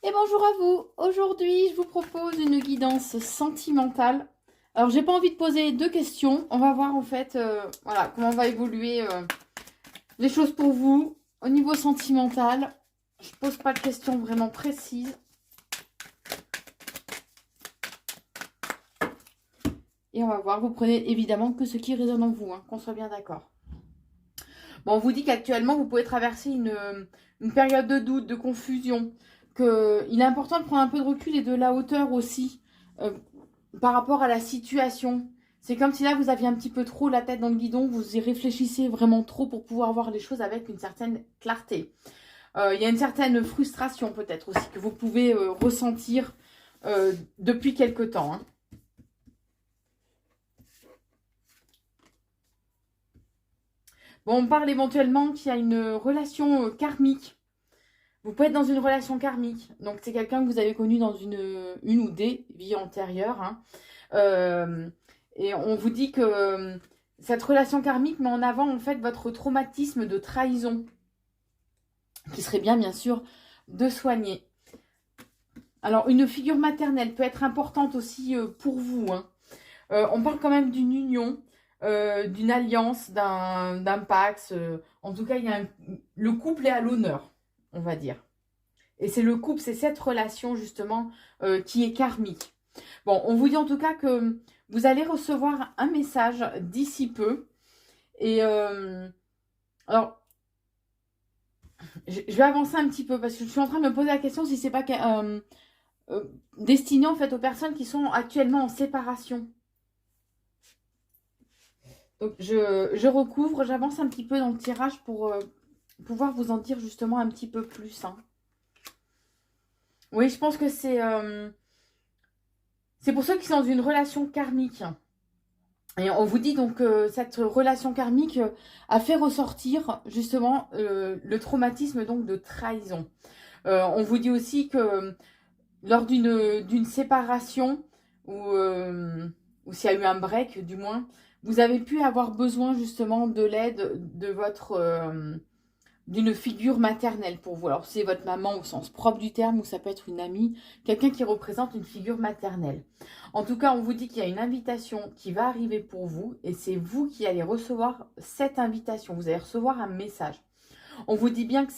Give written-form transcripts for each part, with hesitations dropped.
Et bonjour à vous. Aujourd'hui, je vous propose une guidance sentimentale. Alors, j'ai pas envie de poser deux questions. On va voir en fait, voilà, comment va évoluer les choses pour vous au niveau sentimental. Je pose pas de questions vraiment précises. Et on va voir. Vous prenez évidemment que ce qui résonne en vous, hein, qu'on soit bien d'accord. Bon, on vous dit qu'actuellement, vous pouvez traverser une période de doute, de confusion. Il est important de prendre un peu de recul et de la hauteur aussi. Par rapport à la situation. C'est comme si là, vous aviez un petit peu trop la tête dans le guidon, vous y réfléchissez vraiment trop pour pouvoir voir les choses avec une certaine clarté. Il y a une certaine frustration peut-être aussi que vous pouvez ressentir depuis quelque temps. Hein. Bon, on parle éventuellement qu'il y a une relation karmique. Vous pouvez être dans une relation karmique. Donc, c'est quelqu'un que vous avez connu dans une ou des vies antérieures. Hein. Et on vous dit que cette relation karmique met en avant en fait votre traumatisme de trahison, qui serait bien sûr, de soigner. Alors, une figure maternelle peut être importante aussi pour vous. Hein. On parle quand même d'une union, d'une alliance, d'un pax. En tout cas, le couple est à l'honneur, on va dire. Et c'est le couple, c'est cette relation justement qui est karmique. Bon, on vous dit en tout cas que vous allez recevoir un message d'ici peu. Et alors, je vais avancer un petit peu parce que je suis en train de me poser la question si c'est pas destiné en fait aux personnes qui sont actuellement en séparation. Donc, je recouvre, j'avance un petit peu dans le tirage pour pouvoir vous en dire justement un petit peu plus. Hein. Oui, je pense que c'est pour ceux qui sont dans une relation karmique. Et on vous dit donc que cette relation karmique a fait ressortir justement le traumatisme donc de trahison. On vous dit aussi que lors d'une séparation ou s'il y a eu un break du moins, vous avez pu avoir besoin justement de l'aide de d'une figure maternelle pour vous. Alors c'est votre maman au sens propre du terme ou ça peut être une amie, quelqu'un qui représente une figure maternelle. En tout cas, on vous dit qu'il y a une invitation qui va arriver pour vous et c'est vous qui allez recevoir cette invitation. Vous allez recevoir un message. On vous dit bien que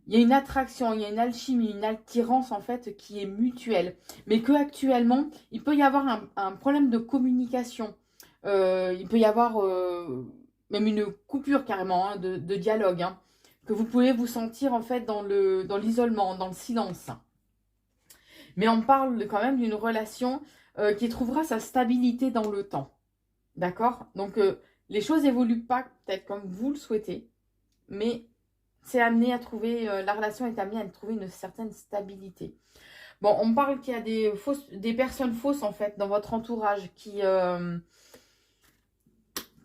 il y a une attraction, il y a une alchimie, une attirance en fait qui est mutuelle. Mais que actuellement, il peut y avoir un problème de communication. Il peut y avoir même une coupure carrément hein, de dialogue. Hein, que vous pouvez vous sentir en fait dans l'isolement, dans le silence. Mais on parle quand même d'une relation qui trouvera sa stabilité dans le temps. D'accord. Donc les choses évoluent pas peut-être comme vous le souhaitez, mais c'est amené à trouver, la relation est amenée à trouver une certaine stabilité. Bon, on parle qu'il y a des personnes fausses en fait dans votre entourage qui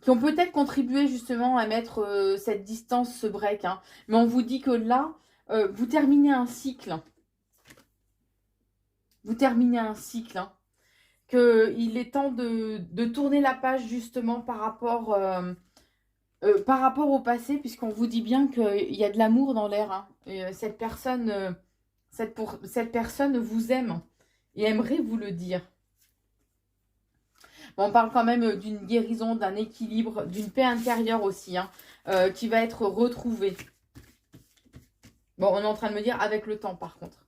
ont peut-être contribué justement à mettre cette distance, ce break. Hein. Mais on vous dit que là, vous terminez un cycle. Vous terminez un cycle. Hein. Qu'il est temps de tourner la page justement par rapport au passé, puisqu'on vous dit bien qu'il y a de l'amour dans l'air. Hein. Et, cette personne vous aime et aimerait vous le dire. Bon, on parle quand même d'une guérison, d'un équilibre, d'une paix intérieure aussi, hein, qui va être retrouvée. Bon, on est en train de me dire avec le temps par contre.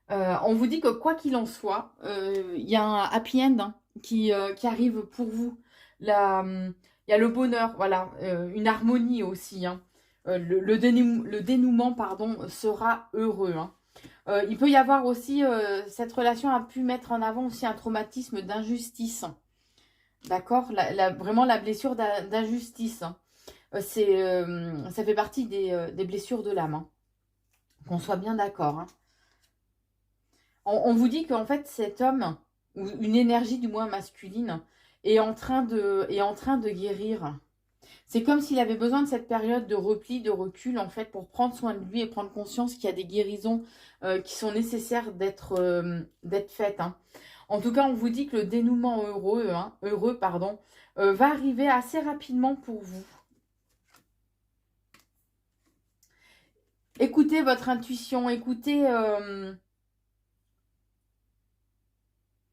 On vous dit que quoi qu'il en soit, il y a un happy end hein, qui arrive pour vous. Il y a le bonheur, voilà, une harmonie aussi. Hein. Le dénouement, pardon, sera heureux. Hein. Il peut y avoir aussi, cette relation a pu mettre en avant aussi un traumatisme d'injustice. D'accord. Vraiment la blessure d'injustice. Hein. Ça fait partie des blessures de l'âme. Hein. Qu'on soit bien d'accord. Hein. On vous dit qu'en fait, cet homme, ou une énergie du moins masculine, est en train de guérir. C'est comme s'il avait besoin de cette période de repli, de recul, en fait, pour prendre soin de lui et prendre conscience qu'il y a des guérisons qui sont nécessaires d'être faites. Hein. En tout cas, on vous dit que le dénouement heureux, va arriver assez rapidement pour vous. Écoutez votre intuition, écoutez...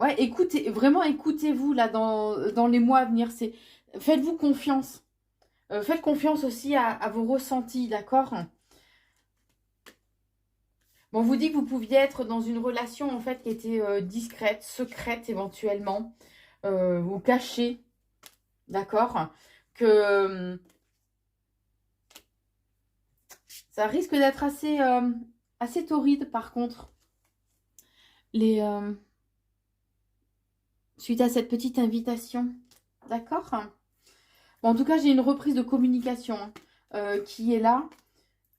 ouais, écoutez, vraiment écoutez-vous là dans les mois à venir. Faites-vous confiance. Faites confiance aussi à vos ressentis, d'accord? Bon, on vous dit que vous pouviez être dans une relation en fait qui était discrète, secrète éventuellement, ou cachée, d'accord? Que ça risque d'être assez torride par contre, les, suite à cette petite invitation, d'accord? Bon, en tout cas, j'ai une reprise de communication hein, qui est là.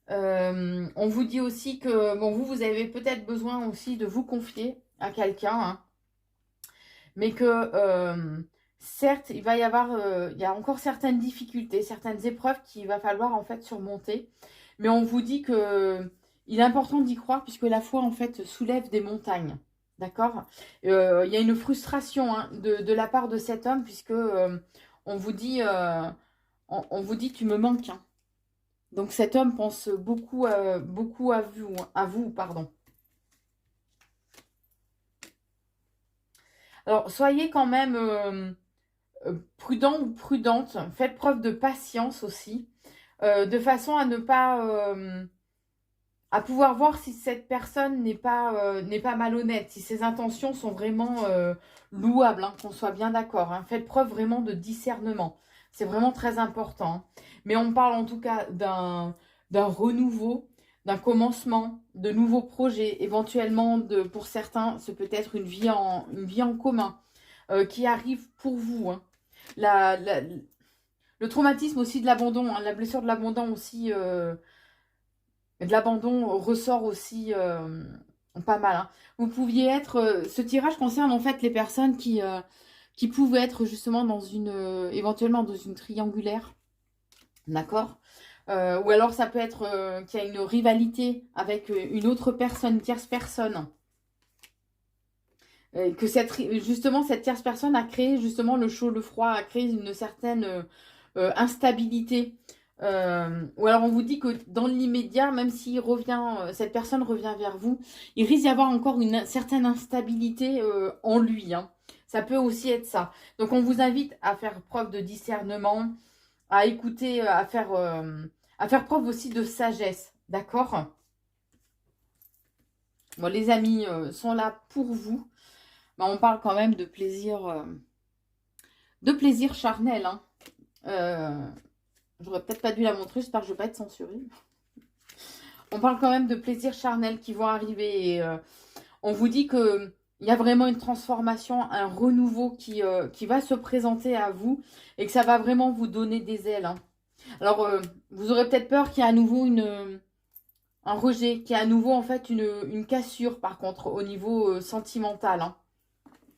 On vous dit aussi que bon, vous avez peut-être besoin aussi de vous confier à quelqu'un, hein, mais que certes, il va y avoir, il y a encore certaines difficultés, certaines épreuves qu'il va falloir en fait surmonter, mais on vous dit que il est important d'y croire puisque la foi en fait soulève des montagnes, d'accord? Il y a une frustration hein, de la part de cet homme puisque on vous dit, on vous dit tu me manques, hein. Donc cet homme pense beaucoup, beaucoup à vous, pardon. Alors soyez quand même prudent ou prudente. Faites preuve de patience aussi, de façon à ne pas, à pouvoir voir si cette personne n'est pas malhonnête, si ses intentions sont vraiment louables, hein, qu'on soit bien d'accord. Hein. Faites preuve vraiment de discernement. C'est vraiment très important. Hein. Mais on parle en tout cas d'un renouveau, d'un commencement, de nouveaux projets, éventuellement pour certains, c'est peut-être une vie en commun qui arrive pour vous. Hein. Le traumatisme aussi de l'abandon, hein, la blessure de l'abandon aussi. De l'abandon ressort aussi pas mal. Hein. Vous pouviez être... ce tirage concerne en fait les personnes qui pouvaient être justement dans une... éventuellement dans une triangulaire. D'accord ou alors ça peut être qu'il y a une rivalité avec une autre personne, une tierce personne. Que justement cette tierce personne a créé justement le chaud, le froid, a créé une certaine instabilité. Ou alors on vous dit que dans l'immédiat, même si cette personne revient vers vous, il risque d'y avoir encore une certaine instabilité en lui. Hein. Ça peut aussi être ça. Donc on vous invite à faire preuve de discernement, à écouter, à faire preuve aussi de sagesse. D'accord? Bon, les amis sont là pour vous. Bah, on parle quand même de plaisir charnel. Hein. J'aurais peut-être pas dû la montrer, j'espère que je ne vais pas être censurée. On parle quand même de plaisirs charnels qui vont arriver. Et, on vous dit qu'il y a vraiment une transformation, un renouveau qui va se présenter à vous. Et que ça va vraiment vous donner des ailes. Hein. Alors, vous aurez peut-être peur qu'il y ait à nouveau un rejet. Qu'il y ait à nouveau en fait une cassure par contre au niveau sentimental. Hein.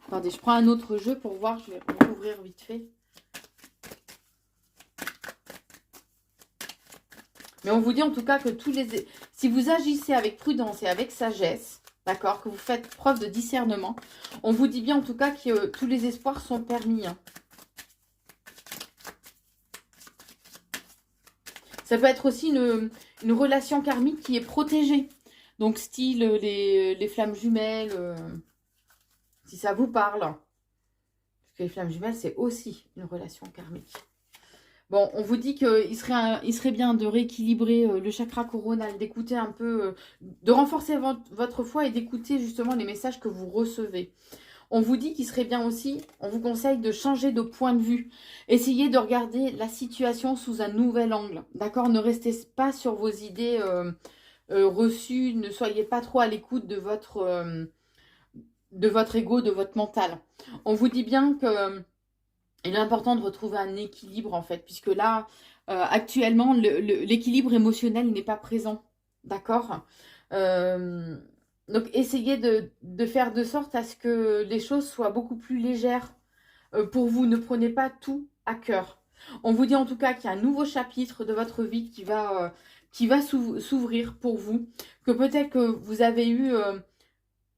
Attendez, je prends un autre jeu pour voir. Je vais ouvrir vite fait. Mais on vous dit en tout cas que si vous agissez avec prudence et avec sagesse, d'accord, que vous faites preuve de discernement, on vous dit bien en tout cas que tous les espoirs sont permis. Hein. Ça peut être aussi une relation karmique qui est protégée. Donc style les flammes jumelles, si ça vous parle. Parce que les flammes jumelles, c'est aussi une relation karmique. Bon, on vous dit qu'il serait bien de rééquilibrer le chakra coronal, d'écouter un peu, de renforcer votre foi et d'écouter justement les messages que vous recevez. On vous dit qu'il serait bien aussi, on vous conseille de changer de point de vue. Essayez de regarder la situation sous un nouvel angle, d'accord? Ne restez pas sur vos idées reçues, ne soyez pas trop à l'écoute de votre ego, de votre mental. On vous dit bien que... il est important de retrouver un équilibre en fait, puisque là, actuellement, l'équilibre émotionnel n'est pas présent. D'accord donc, essayez de faire de sorte à ce que les choses soient beaucoup plus légères pour vous. Ne prenez pas tout à cœur. On vous dit en tout cas qu'il y a un nouveau chapitre de votre vie qui va s'ouvrir pour vous. Que peut-être que vous avez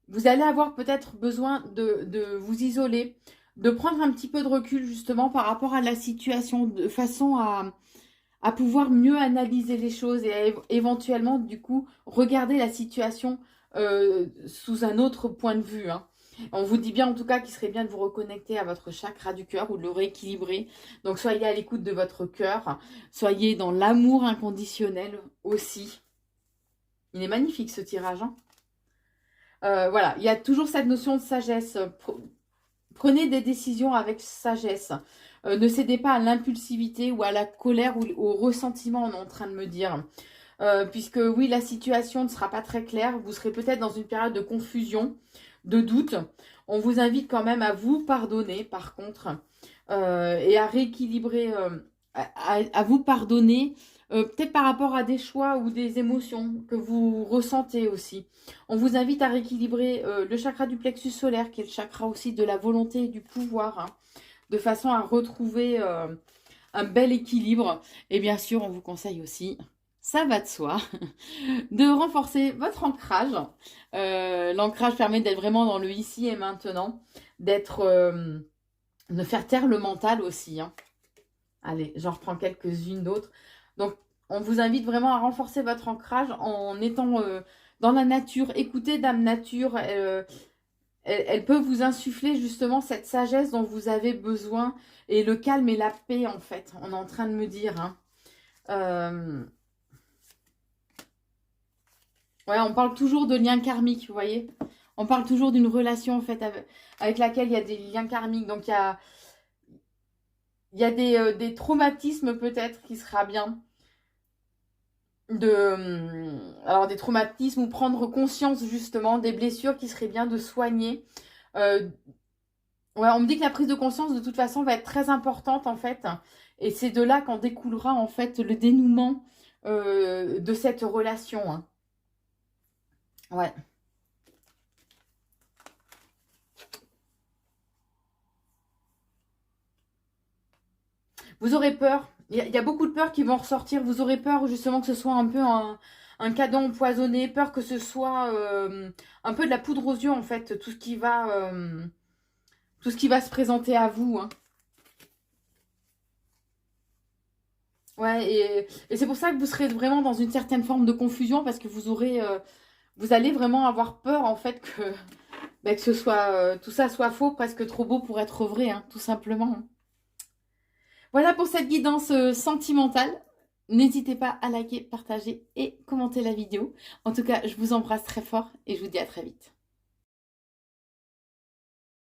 vous allez avoir peut-être besoin de vous isoler, de prendre un petit peu de recul justement par rapport à la situation, de façon à pouvoir mieux analyser les choses et à éventuellement, du coup, regarder la situation sous un autre point de vue. Hein. On vous dit bien en tout cas qu'il serait bien de vous reconnecter à votre chakra du cœur ou de le rééquilibrer. Donc soyez à l'écoute de votre cœur, soyez dans l'amour inconditionnel aussi. Il est magnifique ce tirage. Hein. Voilà, il y a toujours cette notion de sagesse. Prenez des décisions avec sagesse. Ne cédez pas à l'impulsivité ou à la colère ou au ressentiment, on est en train de me dire. Puisque oui, la situation ne sera pas très claire. Vous serez peut-être dans une période de confusion, de doute. On vous invite quand même à vous pardonner, par contre, et à rééquilibrer, à vous pardonner, peut-être par rapport à des choix ou des émotions que vous ressentez aussi. On vous invite à rééquilibrer le chakra du plexus solaire, qui est le chakra aussi de la volonté et du pouvoir, hein, de façon à retrouver un bel équilibre. Et bien sûr, on vous conseille aussi, ça va de soi, de renforcer votre ancrage. L'ancrage permet d'être vraiment dans le ici et maintenant, de faire taire le mental aussi. Hein. Allez, j'en reprends quelques-unes d'autres. Donc, on vous invite vraiment à renforcer votre ancrage en étant dans la nature. Écoutez Dame Nature, elle peut vous insuffler justement cette sagesse dont vous avez besoin et le calme et la paix en fait. On est en train de me dire. Hein. Ouais, on parle toujours de liens karmiques, vous voyez. On parle toujours d'une relation en fait avec laquelle il y a des liens karmiques. Donc, il y a des traumatismes peut-être qui sera bien. Alors des traumatismes ou prendre conscience justement des blessures qui serait bien de soigner. Ouais, on me dit que la prise de conscience de toute façon va être très importante en fait. Et c'est de là qu'en découlera en fait le dénouement de cette relation. Hein. Ouais. Vous aurez peur. Il y a beaucoup de peurs qui vont ressortir. Vous aurez peur justement que ce soit un peu un cadeau empoisonné. Peur que ce soit un peu de la poudre aux yeux en fait. Tout ce qui va se présenter à vous. Hein. Ouais, et c'est pour ça que vous serez vraiment dans une certaine forme de confusion parce que vous allez vraiment avoir peur en fait que ce soit, tout ça soit faux, presque trop beau pour être vrai, hein, tout simplement. Hein. Voilà pour cette guidance sentimentale. N'hésitez pas à liker, partager et commenter la vidéo. En tout cas, je vous embrasse très fort et je vous dis à très vite.